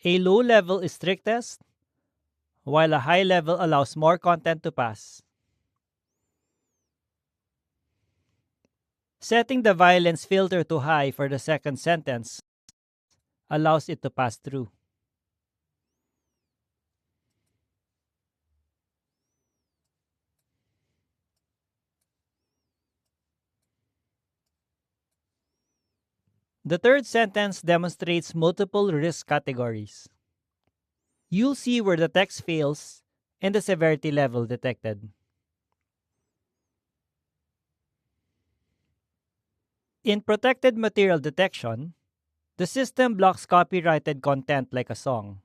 A low level is strictest, while a high level allows more content to pass. Setting the violence filter to high for the second sentence allows it to pass through. The third sentence demonstrates multiple risk categories. You'll see where the text fails and the severity level detected. In protected material detection, the system blocks copyrighted content like a song.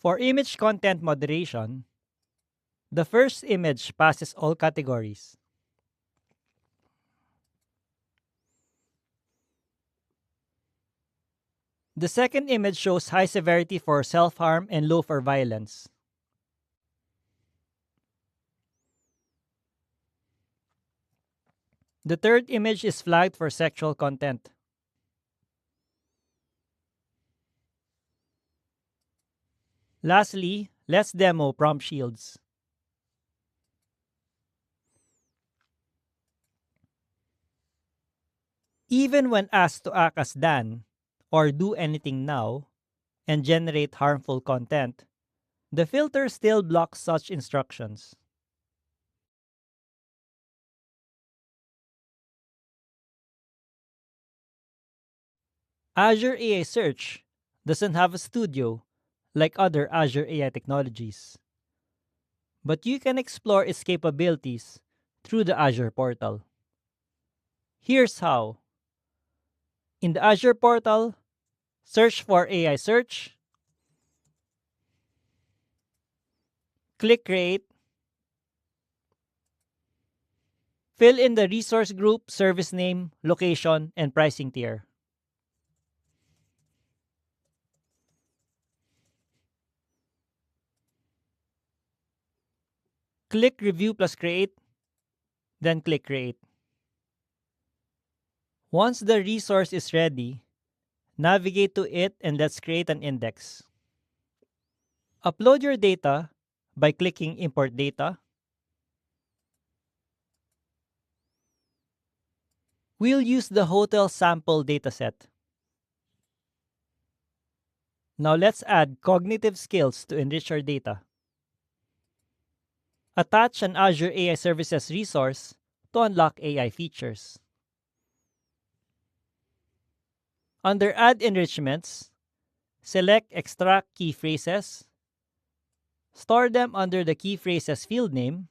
For image content moderation, the first image passes all categories. The second image shows high severity for self-harm and low for violence. The third image is flagged for sexual content. Lastly, let's demo prompt shields. Even when asked to act as Dan or do anything now and generate harmful content, the filter still blocks such instructions. Azure AI Search doesn't have a studio like other Azure AI technologies, but you can explore its capabilities through the Azure portal. Here's how. In the Azure portal, search for AI Search, click Create, fill in the resource group, service name, location, and pricing tier. Click Review plus Create, then click Create. Once the resource is ready, navigate to it and let's create an index. Upload your data by clicking Import Data. We'll use the hotel sample dataset. Now let's add cognitive skills to enrich our data. Attach an Azure AI Services resource to unlock AI features. Under Add Enrichments, select Extract Key Phrases, store them under the Key Phrases field name,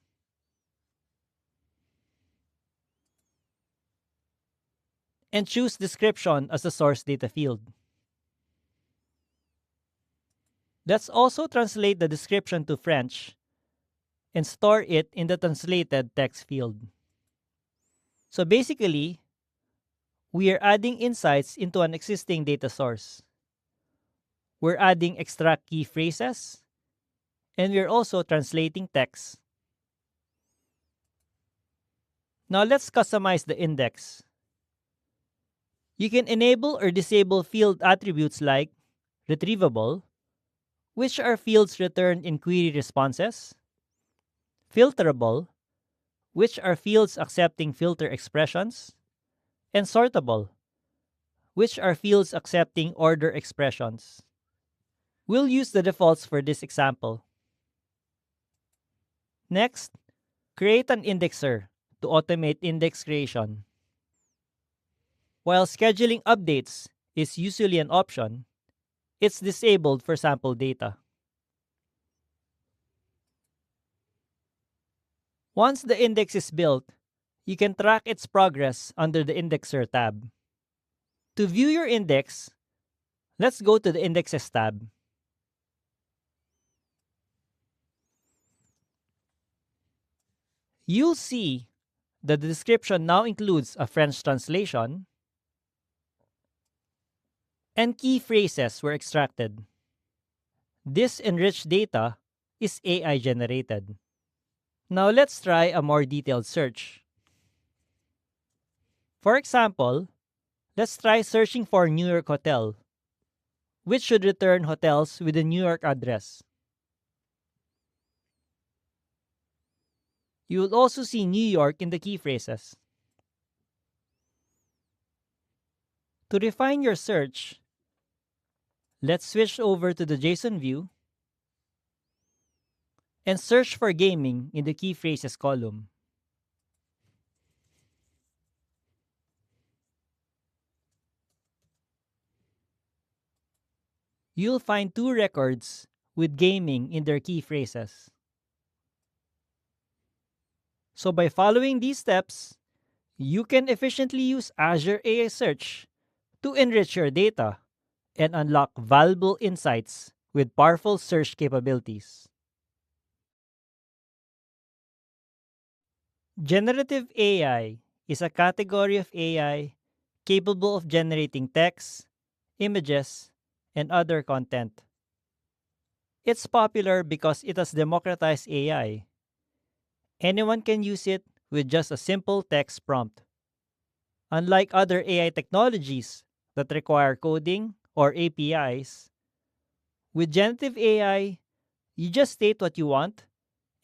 and choose Description as the source data field. Let's also translate the description to French and store it in the translated text field. So basically, we are adding insights into an existing data source. We're adding extract key phrases, and we're also translating text. Now let's customize the index. You can enable or disable field attributes like retrievable, which are fields returned in query responses, filterable, which are fields accepting filter expressions, and sortable, which are fields accepting order expressions. We'll use the defaults for this example. Next, create an indexer to automate index creation. While scheduling updates is usually an option, it's disabled for sample data. Once the index is built, you can track its progress under the Indexer tab. To view your index, let's go to the Indexes tab. You'll see that the description now includes a French translation and key phrases were extracted. This enriched data is AI generated. Now let's try a more detailed search. For example, let's try searching for New York Hotel, which should return hotels with a New York address. You will also see New York in the key phrases. To refine your search, let's switch over to the JSON view and search for gaming in the key phrases column. You'll find 2 records with gaming in their key phrases. So by following these steps, you can efficiently use Azure AI Search to enrich your data and unlock valuable insights with powerful search capabilities. Generative AI is a category of AI capable of generating text, images, and other content. It's popular because it has democratized AI. Anyone can use it with just a simple text prompt. Unlike other AI technologies that require coding or APIs, with generative AI, you just state what you want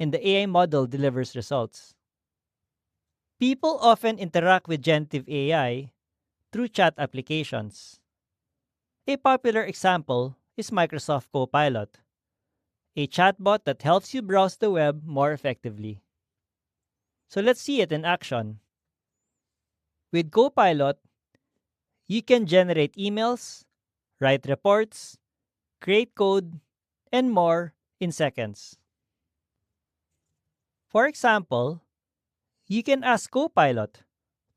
and the AI model delivers results. People often interact with generative AI through chat applications. A popular example is Microsoft Copilot, a chatbot that helps you browse the web more effectively. So let's see it in action. With Copilot, you can generate emails, write reports, create code, and more in seconds. For example, you can ask Copilot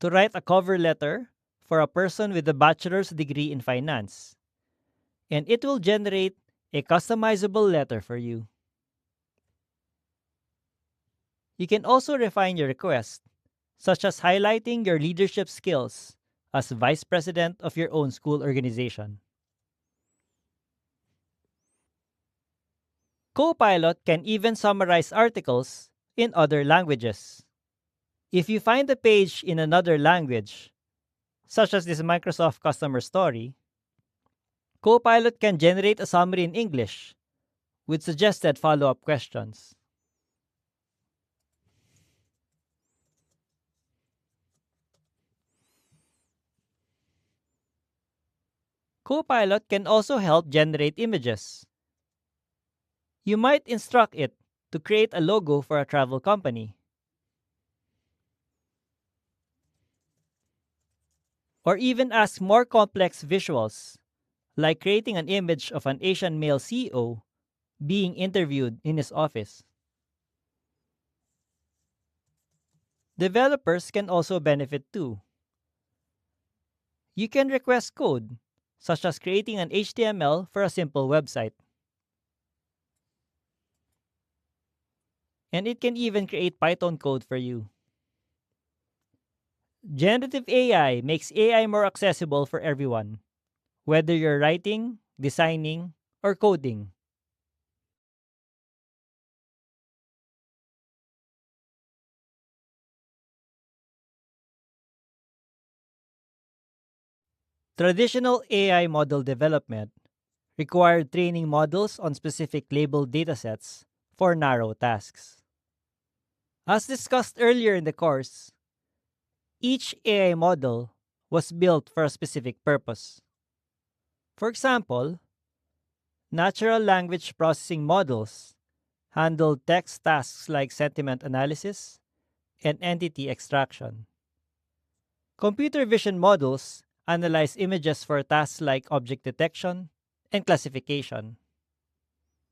to write a cover letter for a person with a bachelor's degree in finance, and it will generate a customizable letter for you. You can also refine your request, such as highlighting your leadership skills as vice president of your own school organization. Copilot can even summarize articles in other languages. If you find a page in another language, such as this Microsoft customer story, Copilot can generate a summary in English with suggested follow-up questions. Copilot can also help generate images. You might instruct it to create a logo for a travel company, or even ask more complex visuals, like creating an image of an Asian male CEO being interviewed in his office. Developers can also benefit too. You can request code, such as creating an HTML for a simple website. And it can even create Python code for you. Generative AI makes AI more accessible for everyone, whether you're writing, designing, or coding. Traditional AI model development required training models on specific labeled datasets for narrow tasks. As discussed earlier in the course, each AI model was built for a specific purpose. For example, natural language processing models handle text tasks like sentiment analysis and entity extraction. Computer vision models analyze images for tasks like object detection and classification.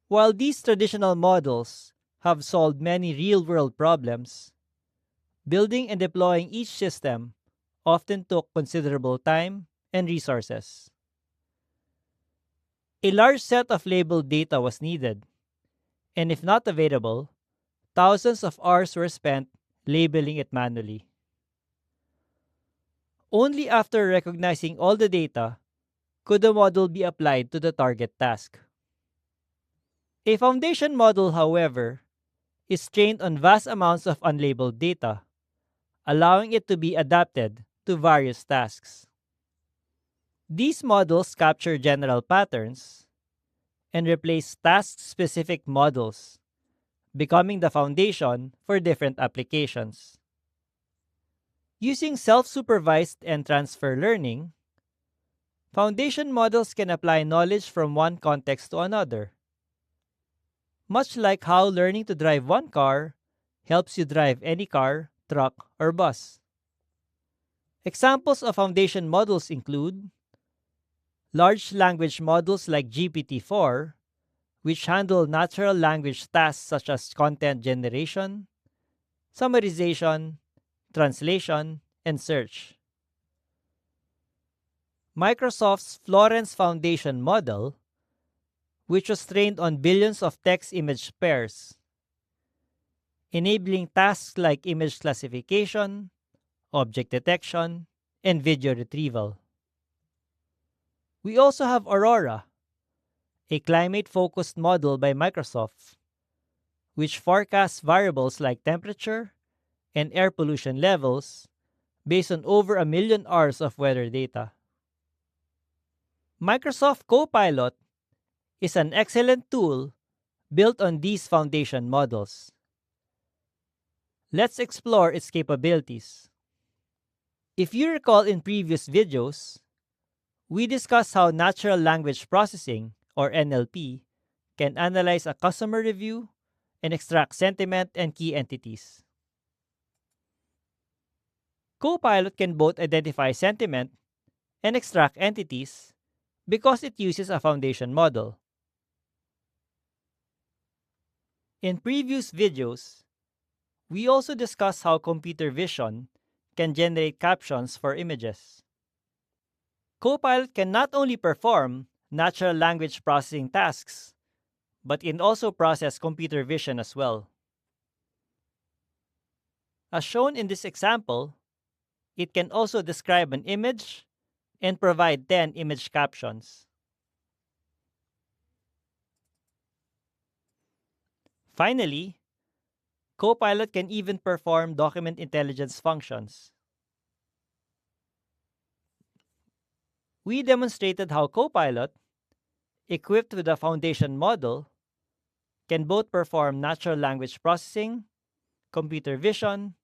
While these traditional models have solved many real world problems, building and deploying each system often took considerable time and resources. A large set of labeled data was needed, and if not available, thousands of hours were spent labeling it manually. Only after recognizing all the data could the model be applied to the target task. A foundation model, however, is trained on vast amounts of unlabeled data, allowing it to be adapted to various tasks. These models capture general patterns and replace task-specific models, becoming the foundation for different applications. Using self-supervised and transfer learning, foundation models can apply knowledge from one context to another, much like how learning to drive one car helps you drive any car, truck, or bus. Examples of foundation models include large language models like GPT-4, which handle natural language tasks such as content generation, summarization, translation, and search. Microsoft's Florence Foundation model, which was trained on billions of text-image pairs, enabling tasks like image classification, object detection, and video retrieval. We also have Aurora, a climate-focused model by Microsoft, which forecasts variables like temperature and air pollution levels based on over 1 million hours of weather data. Microsoft Copilot is an excellent tool built on these foundation models. Let's explore its capabilities. If you recall in previous videos, we discussed how natural language processing, or NLP, can analyze a customer review and extract sentiment and key entities. Copilot can both identify sentiment and extract entities because it uses a foundation model. In previous videos, we also discussed how computer vision can generate captions for images. Copilot can not only perform natural language processing tasks, but can also process computer vision as well. As shown in this example, it can also describe an image and provide 10 image captions. Finally, Copilot can even perform document intelligence functions. We demonstrated how Copilot, equipped with a foundation model, can both perform natural language processing, computer vision,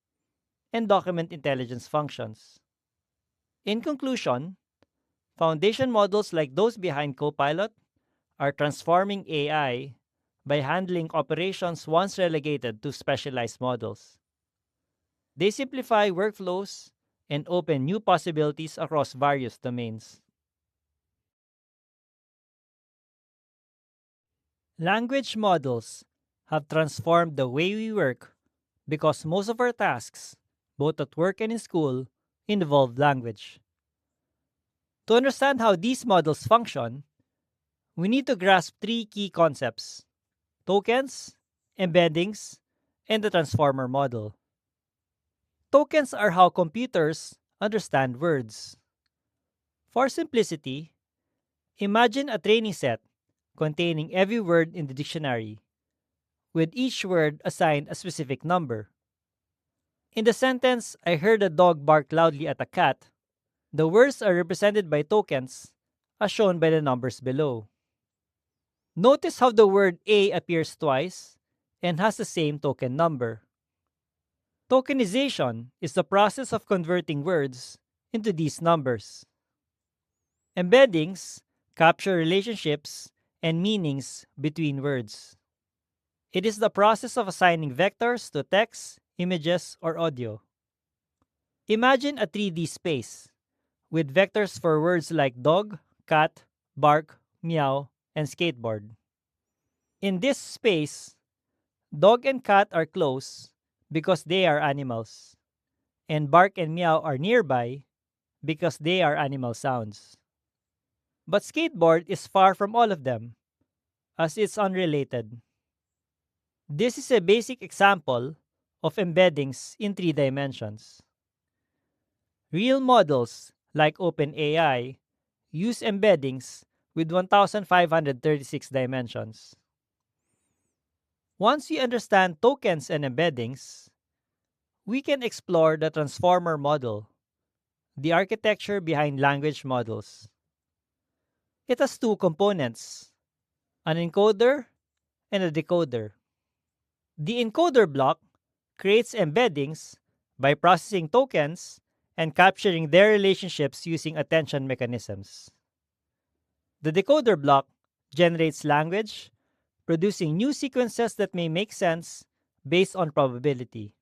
and document intelligence functions. In conclusion, foundation models like those behind Copilot are transforming AI by handling operations once relegated to specialized models. They simplify workflows and open new possibilities across various domains. Language models have transformed the way we work because most of our tasks, both at work and in school, involve language. To understand how these models function, we need to grasp three key concepts: tokens, embeddings, and the transformer model. Tokens are how computers understand words. For simplicity, imagine a training set containing every word in the dictionary, with each word assigned a specific number. In the sentence, "I heard a dog bark loudly at a cat," the words are represented by tokens, as shown by the numbers below. Notice how the word "a" appears twice and has the same token number. Tokenization is the process of converting words into these numbers. Embeddings capture relationships and meanings between words. It is the process of assigning vectors to text, images, or audio. Imagine a 3D space with vectors for words like dog, cat, bark, meow, and skateboard. In this space, dog and cat are close because they are animals, and bark and meow are nearby because they are animal sounds. But skateboard is far from all of them, as it's unrelated. This is a basic example of embeddings in 3 dimensions. Real models like OpenAI use embeddings with 1536 dimensions. Once we understand tokens and embeddings, we can explore the transformer model, the architecture behind language models. It has two components, an encoder and a decoder. The encoder block creates embeddings by processing tokens and capturing their relationships using attention mechanisms. The decoder block generates language, producing new sequences that may make sense based on probability.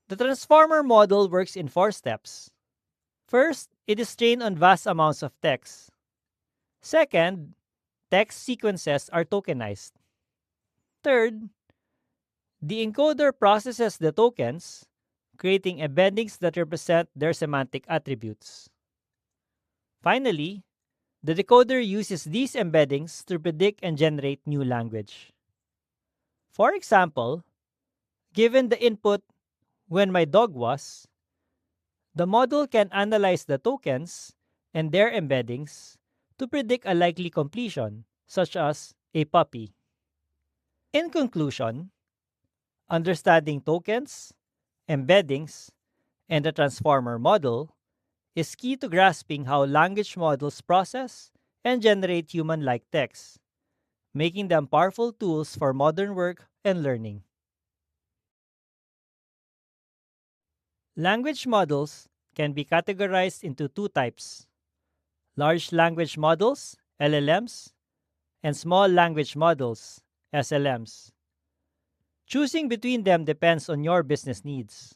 The transformer model works in four steps. First, it is trained on vast amounts of text. Second, text sequences are tokenized. Third, the encoder processes the tokens, creating embeddings that represent their semantic attributes. Finally, the decoder uses these embeddings to predict and generate new language. For example, given the input "when my dog was," the model can analyze the tokens and their embeddings to predict a likely completion, such as a puppy. In conclusion, understanding tokens, embeddings, and the transformer model is key to grasping how language models process and generate human-like text, making them powerful tools for modern work and learning. Language models can be categorized into two types: large language models, LLMs, and small language models, SLMs. Choosing between them depends on your business needs.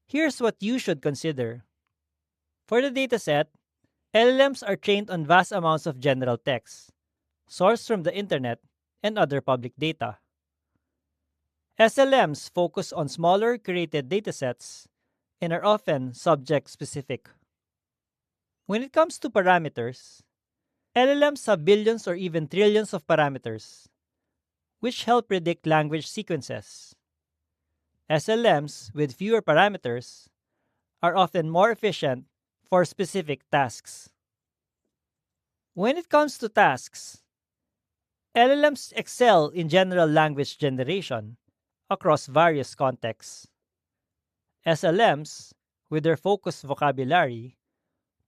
Here's what you should consider. For the dataset, LLMs are trained on vast amounts of general text, sourced from the internet and other public data. SLMs focus on smaller curated datasets and are often subject specific. When it comes to parameters, LLMs have billions or even trillions of parameters, which help predict language sequences. SLMs with fewer parameters are often more efficient for specific tasks. When it comes to tasks, LLMs excel in general language generation across various contexts. SLMs, with their focused vocabulary,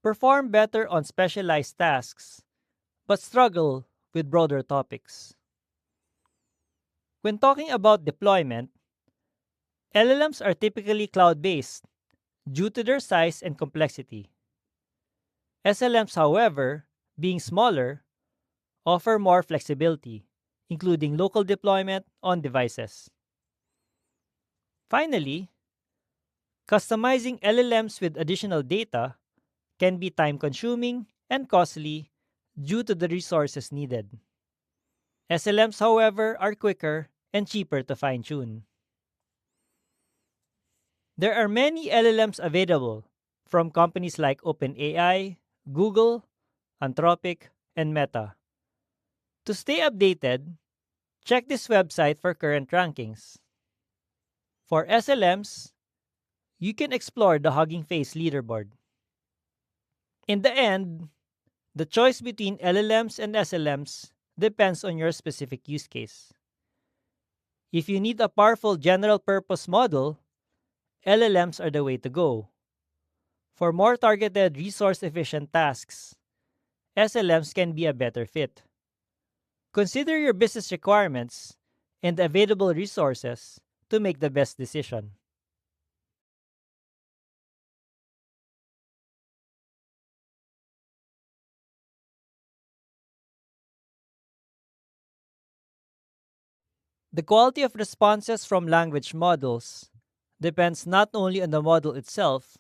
perform better on specialized tasks but struggle with broader topics. When talking about deployment, LLMs are typically cloud-based due to their size and complexity. SLMs, however, being smaller, offer more flexibility, including local deployment on devices. Finally, customizing LLMs with additional data can be time-consuming and costly due to the resources needed. SLMs, however, are quicker and cheaper to fine-tune. There are many LLMs available from companies like OpenAI, Google, Anthropic, and Meta. To stay updated, check this website for current rankings. For SLMs, you can explore the Hugging Face leaderboard. In the end, the choice between LLMs and SLMs depends on your specific use case. If you need a powerful general-purpose model, LLMs are the way to go. For more targeted, resource-efficient tasks, SLMs can be a better fit. Consider your business requirements and the available resources to make the best decision. The quality of responses from language models depends not only on the model itself,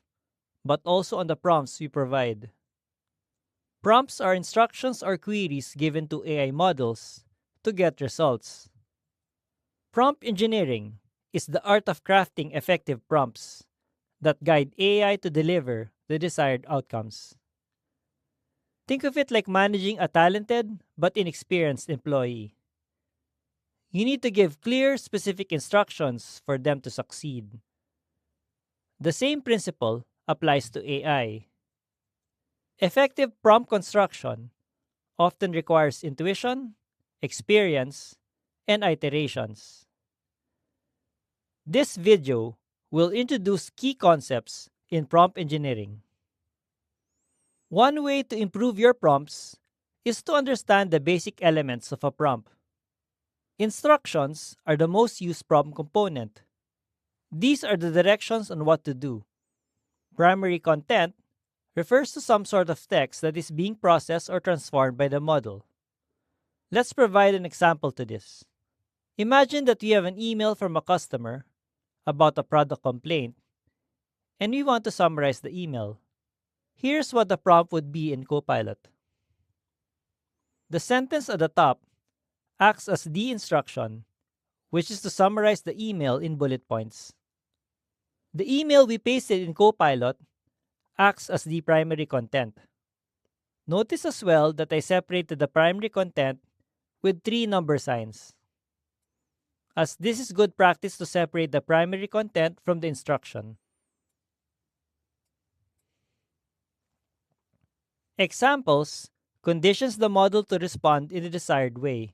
but also on the prompts we provide. Prompts are instructions or queries given to AI models to get results. Prompt engineering is the art of crafting effective prompts that guide AI to deliver the desired outcomes. Think of it like managing a talented but inexperienced employee. You need to give clear, specific instructions for them to succeed. The same principle applies to AI. Effective prompt construction often requires intuition, experience, and iterations. This video will introduce key concepts in prompt engineering. One way to improve your prompts is to understand the basic elements of a prompt. Instructions are the most used prompt component. These are the directions on what to do. Primary content refers to some sort of text that is being processed or transformed by the model. Let's provide an example to this. Imagine that we have an email from a customer about a product complaint, and we want to summarize the email. Here's what the prompt would be in Copilot. The sentence at the top acts as the instruction, which is to summarize the email in bullet points. The email we pasted in Copilot acts as the primary content. Notice as well that I separated the primary content with 3 number signs, as this is good practice to separate the primary content from the instruction. Examples conditions the model to respond in the desired way.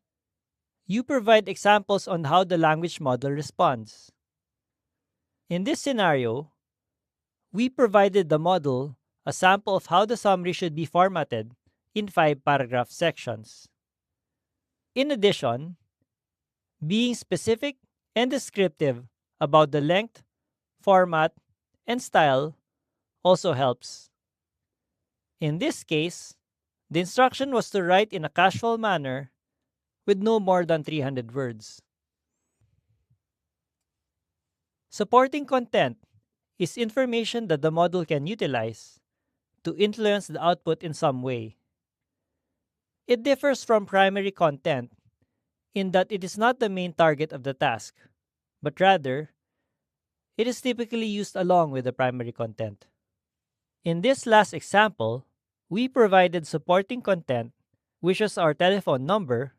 You provide examples on how the language model responds. In this scenario, we provided the model a sample of how the summary should be formatted in 5 paragraph sections. In addition, being specific and descriptive about the length, format, and style also helps. In this case, the instruction was to write in a casual manner with no more than 300 words. Supporting content is information that the model can utilize to influence the output in some way. It differs from primary content in that it is not the main target of the task, but rather, it is typically used along with the primary content. In this last example, we provided supporting content, which was our telephone number,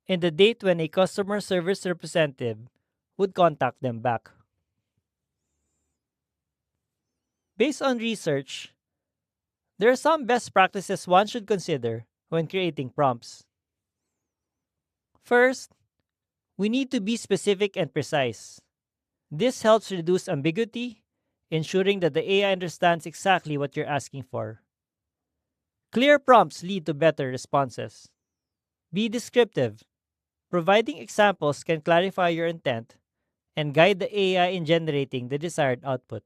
and the date when a customer service representative would contact them back. Based on research, there are some best practices one should consider when creating prompts. First, we need to be specific and precise. This helps reduce ambiguity, ensuring that the AI understands exactly what you're asking for. Clear prompts lead to better responses. Be descriptive. Providing examples can clarify your intent and guide the AI in generating the desired output.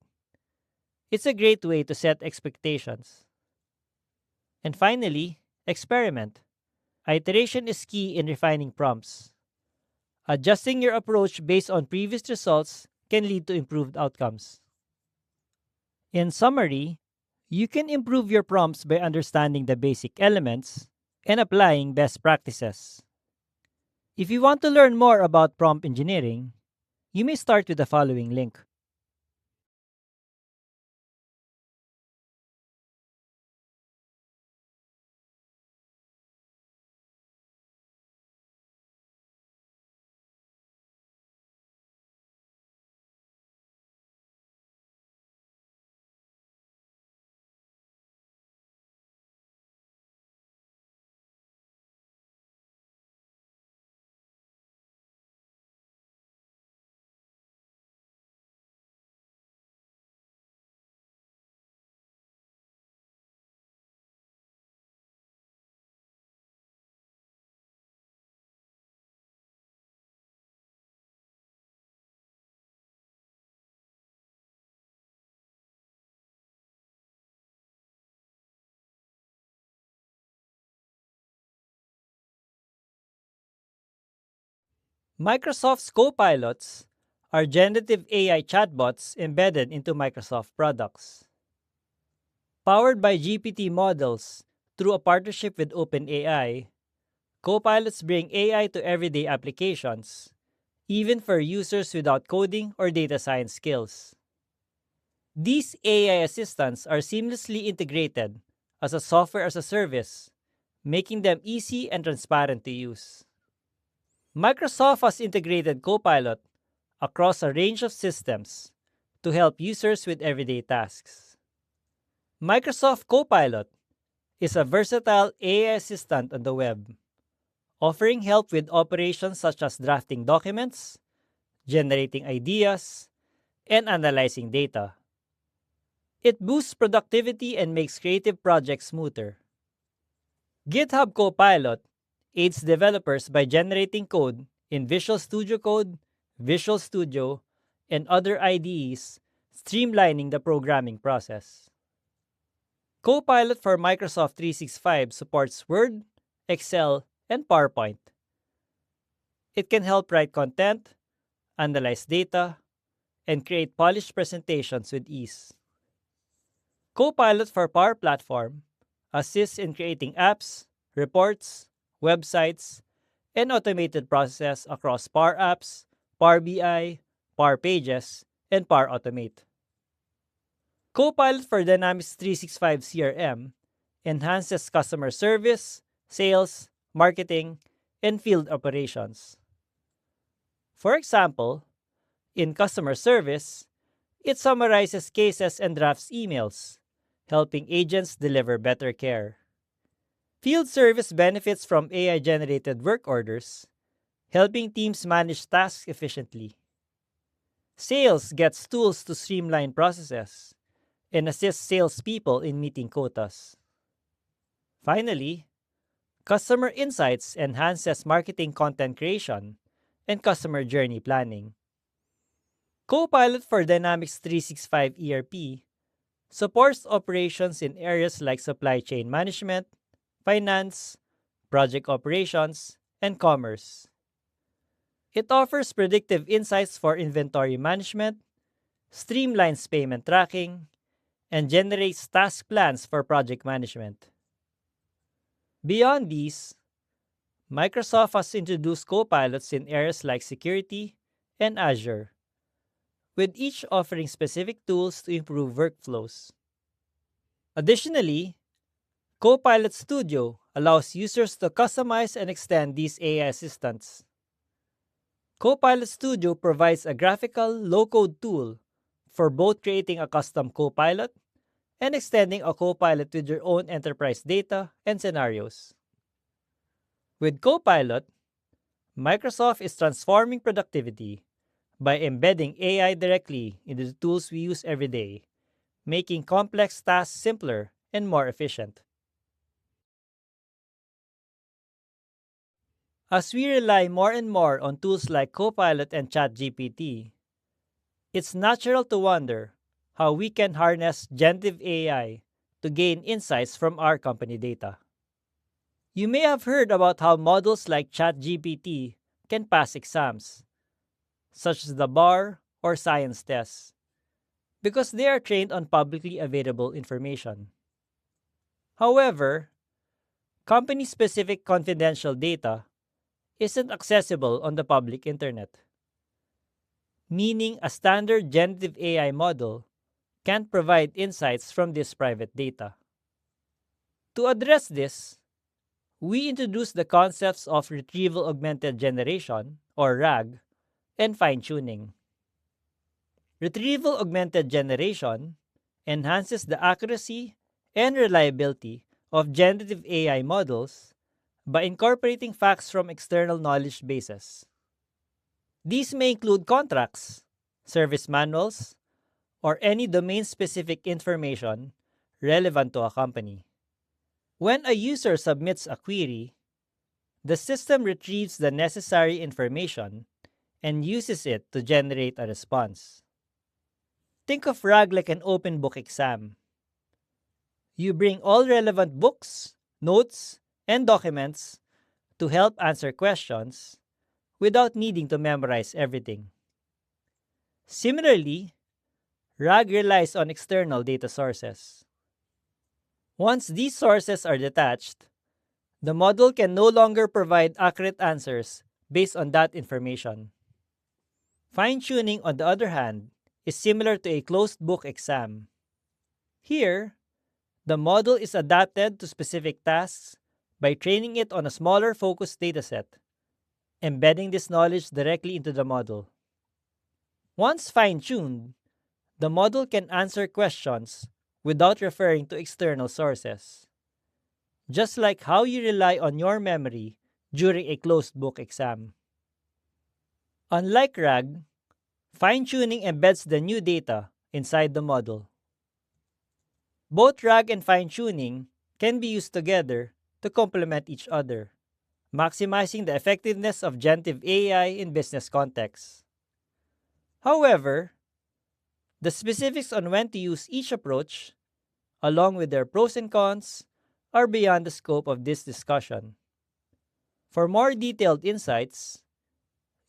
It's a great way to set expectations. And finally, experiment. Iteration is key in refining prompts. Adjusting your approach based on previous results can lead to improved outcomes. In summary, you can improve your prompts by understanding the basic elements and applying best practices. If you want to learn more about prompt engineering, you may start with the following link. Microsoft's Copilots are generative AI chatbots embedded into Microsoft products. Powered by GPT models through a partnership with OpenAI, Copilots bring AI to everyday applications, even for users without coding or data science skills. These AI assistants are seamlessly integrated as a software as a service, making them easy and transparent to use. Microsoft has integrated Copilot across a range of systems to help users with everyday tasks. Microsoft Copilot is a versatile AI assistant on the web, offering help with operations such as drafting documents, generating ideas, and analyzing data. It boosts productivity and makes creative projects smoother. GitHub Copilot aids developers by generating code in Visual Studio Code, Visual Studio, and other IDEs, streamlining the programming process. Copilot for Microsoft 365 supports Word, Excel, and PowerPoint. It can help write content, analyze data, and create polished presentations with ease. Copilot for Power Platform assists in creating apps, reports, websites, and automated processes across Power Apps, Power BI, Power Pages, and Power Automate. Copilot for Dynamics 365 CRM enhances customer service, sales, marketing, and field operations. For example, in customer service, it summarizes cases and drafts emails, helping agents deliver better care. Field service benefits from AI-generated work orders, helping teams manage tasks efficiently. Sales gets tools to streamline processes and assist salespeople in meeting quotas. Finally, Customer Insights enhances marketing content creation and customer journey planning. Copilot for Dynamics 365 ERP supports operations in areas like supply chain management, finance, project operations, and commerce. It offers predictive insights for inventory management, streamlines payment tracking, and generates task plans for project management. Beyond these, Microsoft has introduced copilots in areas like security and Azure, with each offering specific tools to improve workflows. Additionally, Copilot Studio allows users to customize and extend these AI assistants. Copilot Studio provides a graphical, low-code tool for both creating a custom Copilot and extending a Copilot with your own enterprise data and scenarios. With Copilot, Microsoft is transforming productivity by embedding AI directly into the tools we use every day, making complex tasks simpler and more efficient. As we rely more and more on tools like Copilot and ChatGPT, it's natural to wonder how we can harness generative AI to gain insights from our company data. You may have heard about how models like ChatGPT can pass exams, such as the bar or science tests, because they are trained on publicly available information. However, company-specific confidential data isn't accessible on the public internet, meaning a standard generative AI model can't provide insights from this private data. To address this, we introduced the concepts of Retrieval Augmented Generation, or RAG, and fine-tuning. Retrieval Augmented Generation enhances the accuracy and reliability of generative AI models by incorporating facts from external knowledge bases. These may include contracts, service manuals, or any domain-specific information relevant to a company. When a user submits a query, the system retrieves the necessary information and uses it to generate a response. Think of RAG like an open book exam. You bring all relevant books, notes, and documents to help answer questions without needing to memorize everything. Similarly, RAG relies on external data sources. Once these sources are detached, the model can no longer provide accurate answers based on that information. Fine-tuning, on the other hand, is similar to a closed book exam. Here, the model is adapted to specific tasks by training it on a smaller focused dataset, embedding this knowledge directly into the model. Once fine-tuned, the model can answer questions without referring to external sources. Just like how you rely on your memory during a closed book exam. Unlike RAG, fine-tuning embeds the new data inside the model. Both RAG and fine-tuning can be used together to complement each other, maximizing the effectiveness of generative AI in business contexts. However, the specifics on when to use each approach, along with their pros and cons, are beyond the scope of this discussion. For more detailed insights,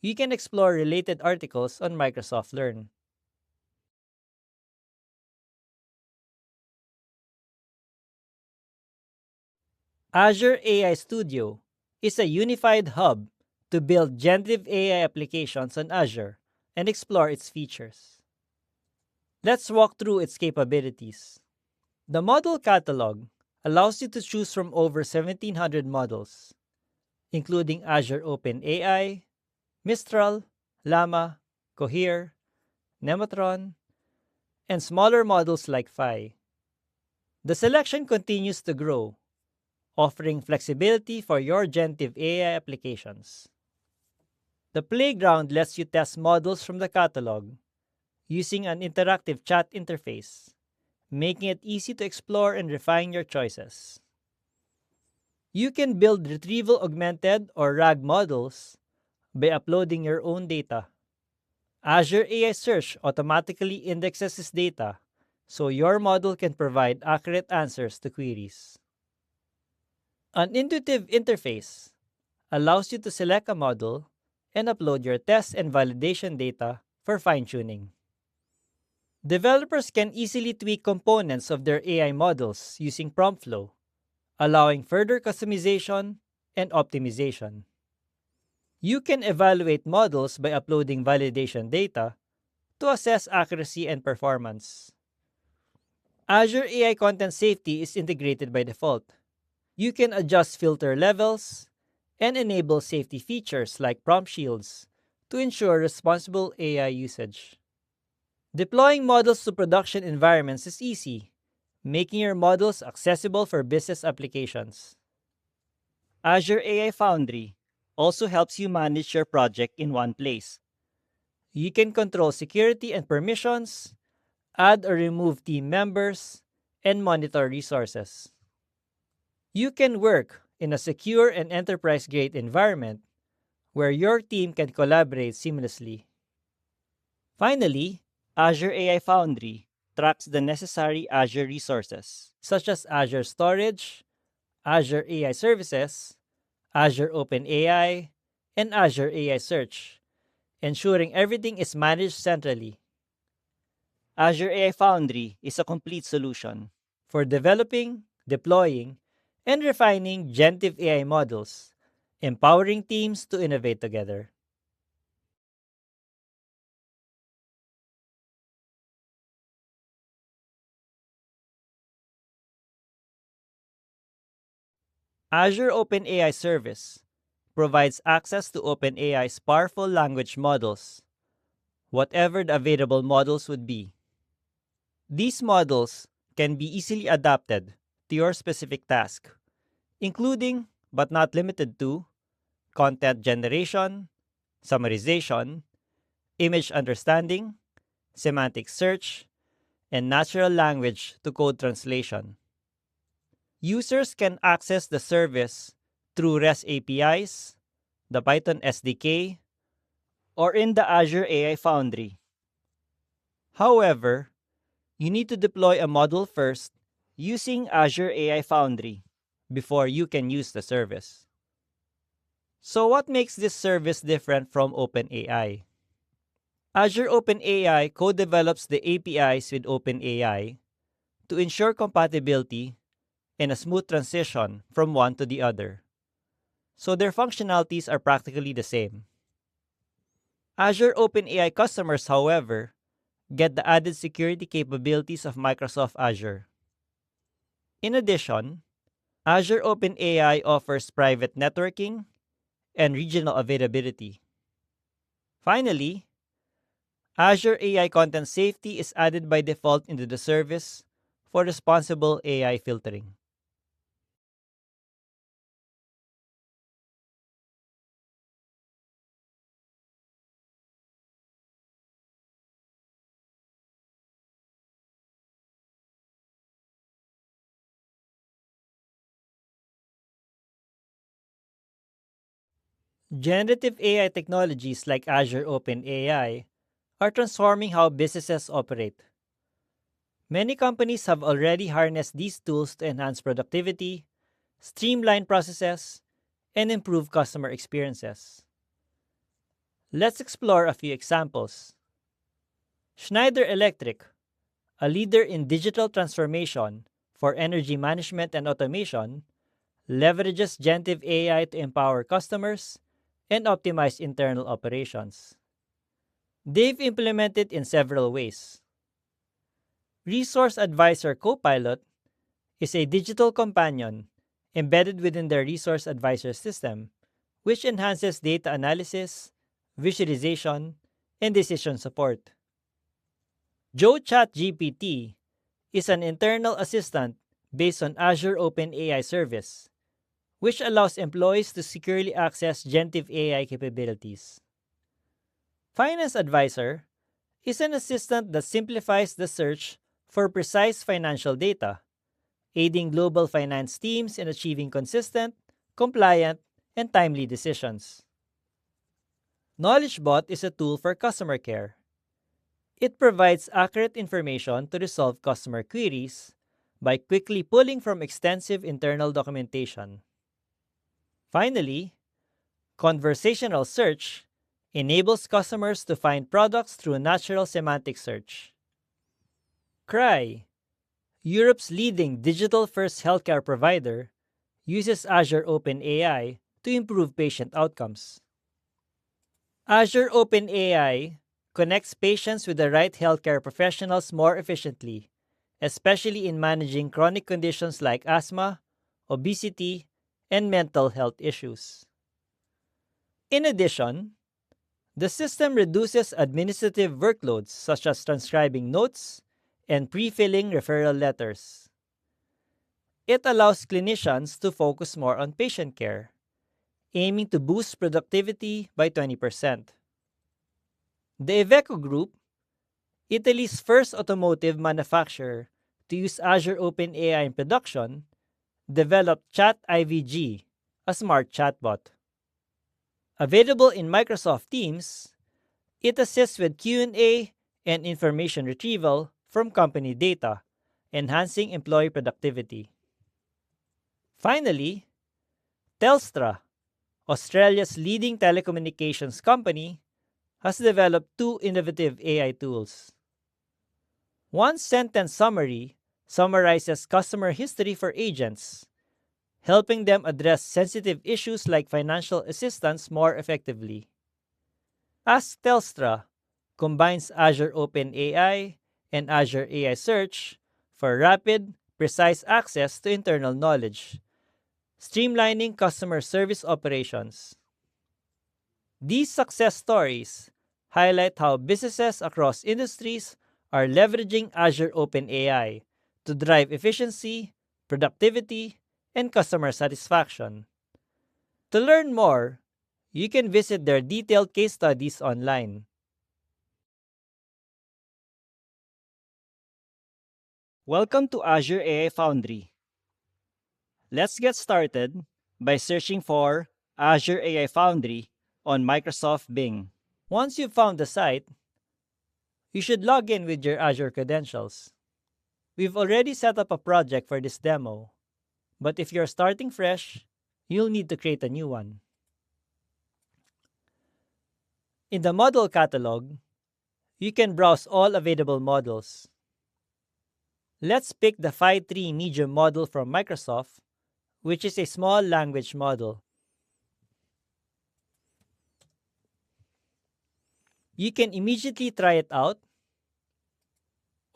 you can explore related articles on Microsoft Learn. Azure AI Studio is a unified hub to build generative AI applications on Azure and explore its features. Let's walk through its capabilities. The model catalog allows you to choose from over 1,700 models, including Azure OpenAI, Mistral, Llama, Cohere, Nematron, and smaller models like Phi. The selection continues to grow, offering flexibility for your generative AI applications. The Playground lets you test models from the catalog using an interactive chat interface, making it easy to explore and refine your choices. You can build retrieval augmented or RAG models by uploading your own data. Azure AI Search automatically indexes this data so your model can provide accurate answers to queries. An intuitive interface allows you to select a model and upload your test and validation data for fine-tuning. Developers can easily tweak components of their AI models using PromptFlow, allowing further customization and optimization. You can evaluate models by uploading validation data to assess accuracy and performance. Azure AI Content Safety is integrated by default. You can adjust filter levels and enable safety features like prompt shields to ensure responsible AI usage. Deploying models to production environments is easy, making your models accessible for business applications. Azure AI Foundry also helps you manage your project in one place. You can control security and permissions, add or remove team members, and monitor resources. You can work in a secure and enterprise-grade environment where your team can collaborate seamlessly. Finally, Azure AI Foundry tracks the necessary Azure resources, such as Azure Storage, Azure AI Services, Azure OpenAI, and Azure AI Search, ensuring everything is managed centrally. Azure AI Foundry is a complete solution for developing, deploying, and refining generative AI models, empowering teams to innovate together. Azure OpenAI Service provides access to OpenAI's powerful language models, whatever the available models would be. These models can be easily adapted to your specific task, including, but not limited to, content generation, summarization, image understanding, semantic search, and natural language to code translation. Users can access the service through REST APIs, the Python SDK, or in the Azure AI Foundry. However, you need to deploy a model first using Azure AI Foundry before you can use the service. So what makes this service different from OpenAI? Azure OpenAI co-develops the APIs with OpenAI to ensure compatibility and a smooth transition from one to the other, so their functionalities are practically the same. Azure OpenAI customers, however, get the added security capabilities of Microsoft Azure. In addition, Azure OpenAI offers private networking and regional availability. Finally, Azure AI Content Safety is added by default into the service for responsible AI filtering. Generative AI technologies like Azure OpenAI are transforming how businesses operate. Many companies have already harnessed these tools to enhance productivity, streamline processes, and improve customer experiences. Let's explore a few examples. Schneider Electric, a leader in digital transformation for energy management and automation, leverages generative AI to empower customers and optimize internal operations. They've implemented in several ways. Resource Advisor Copilot is a digital companion embedded within their Resource Advisor system, which enhances data analysis, visualization, and decision support. JoeChat GPT is an internal assistant based on Azure OpenAI service, which allows employees to securely access generative AI capabilities. Finance Advisor is an assistant that simplifies the search for precise financial data, aiding global finance teams in achieving consistent, compliant, and timely decisions. KnowledgeBot is a tool for customer care. It provides accurate information to resolve customer queries by quickly pulling from extensive internal documentation. Finally, conversational search enables customers to find products through natural semantic search. Cry, Europe's leading digital-first healthcare provider, uses Azure OpenAI to improve patient outcomes. Azure OpenAI connects patients with the right healthcare professionals more efficiently, especially in managing chronic conditions like asthma, obesity, and mental health issues. In addition, the system reduces administrative workloads such as transcribing notes and pre-filling referral letters. It allows clinicians to focus more on patient care, aiming to boost productivity by 20%. The Iveco Group, Italy's first automotive manufacturer to use Azure OpenAI in production, developed ChatIVG, a smart chatbot. Available in Microsoft Teams, it assists with Q&A and information retrieval from company data, enhancing employee productivity. Finally, Telstra, Australia's leading telecommunications company, has developed two innovative AI tools. One sentence summary summarizes customer history for agents, helping them address sensitive issues like financial assistance more effectively. Ask Telstra combines Azure OpenAI and Azure AI Search for rapid, precise access to internal knowledge, streamlining customer service operations. These success stories highlight how businesses across industries are leveraging Azure OpenAI to drive efficiency, productivity, and customer satisfaction. To learn more, you can visit their detailed case studies online. Welcome to Azure AI Foundry. Let's get started by searching for Azure AI Foundry on Microsoft Bing. Once you've found the site, you should log in with your Azure credentials. We've already set up a project for this demo, but if you're starting fresh, you'll need to create a new one. In the model catalog, you can browse all available models. Let's pick the Phi 3 Medium model from Microsoft, which is a small language model. You can immediately try it out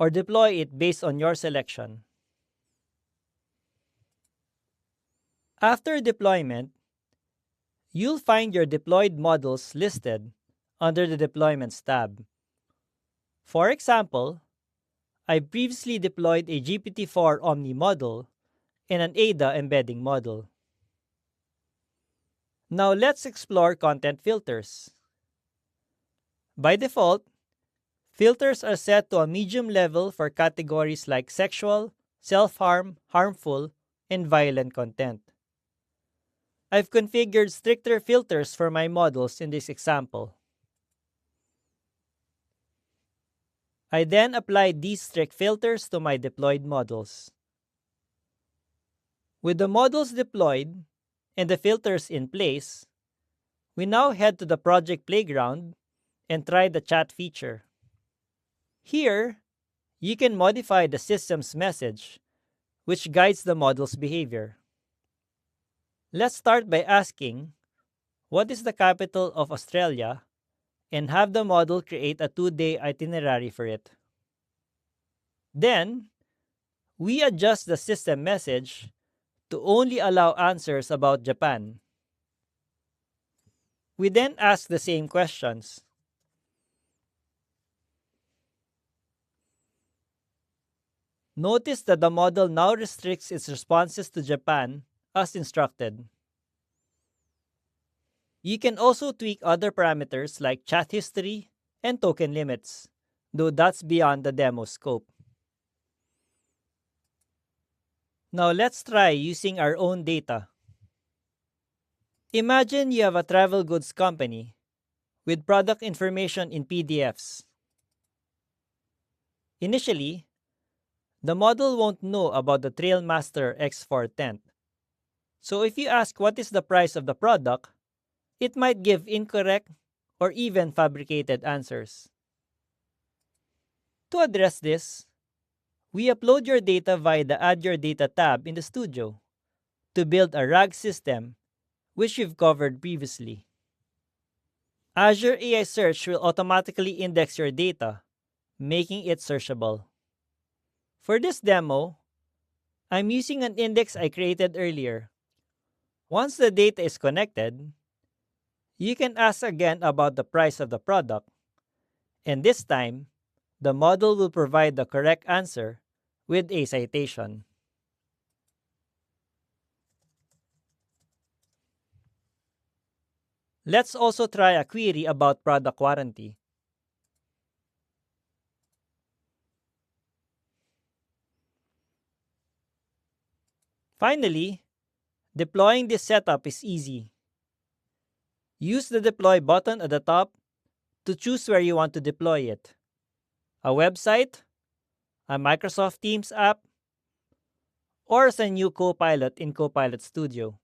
or deploy it based on your selection. After deployment, you'll find your deployed models listed under the Deployments tab. For example, I previously deployed a GPT-4 Omni model and an Ada embedding model. Now let's explore content filters. By default, filters are set to a medium level for categories like sexual, self-harm, harmful, and violent content. I've configured stricter filters for my models in this example. I then applied these strict filters to my deployed models. With the models deployed and the filters in place, we now head to the project playground and try the chat feature. Here, you can modify the system's message, which guides the model's behavior. Let's start by asking, what is the capital of Australia? And have the model create a 2-day itinerary for it. Then, we adjust the system message to only allow answers about Japan. We then ask the same questions. Notice that the model now restricts its responses to Japan as instructed. You can also tweak other parameters like chat history and token limits, though that's beyond the demo scope. Now let's try using our own data. Imagine you have a travel goods company with product information in PDFs. Initially, the model won't know about the Trailmaster X4 tent. So if you ask what is the price of the product, it might give incorrect or even fabricated answers. To address this, we upload your data via the Add Your Data tab in the Studio to build a RAG system, which we've covered previously. Azure AI Search will automatically index your data, making it searchable. For this demo, I'm using an index I created earlier. Once the data is connected, you can ask again about the price of the product, and this time, the model will provide the correct answer with a citation. Let's also try a query about product warranty. Finally, deploying this setup is easy. Use the deploy button at the top to choose where you want to deploy it. A website, a Microsoft Teams app, or as a new Copilot in Copilot Studio.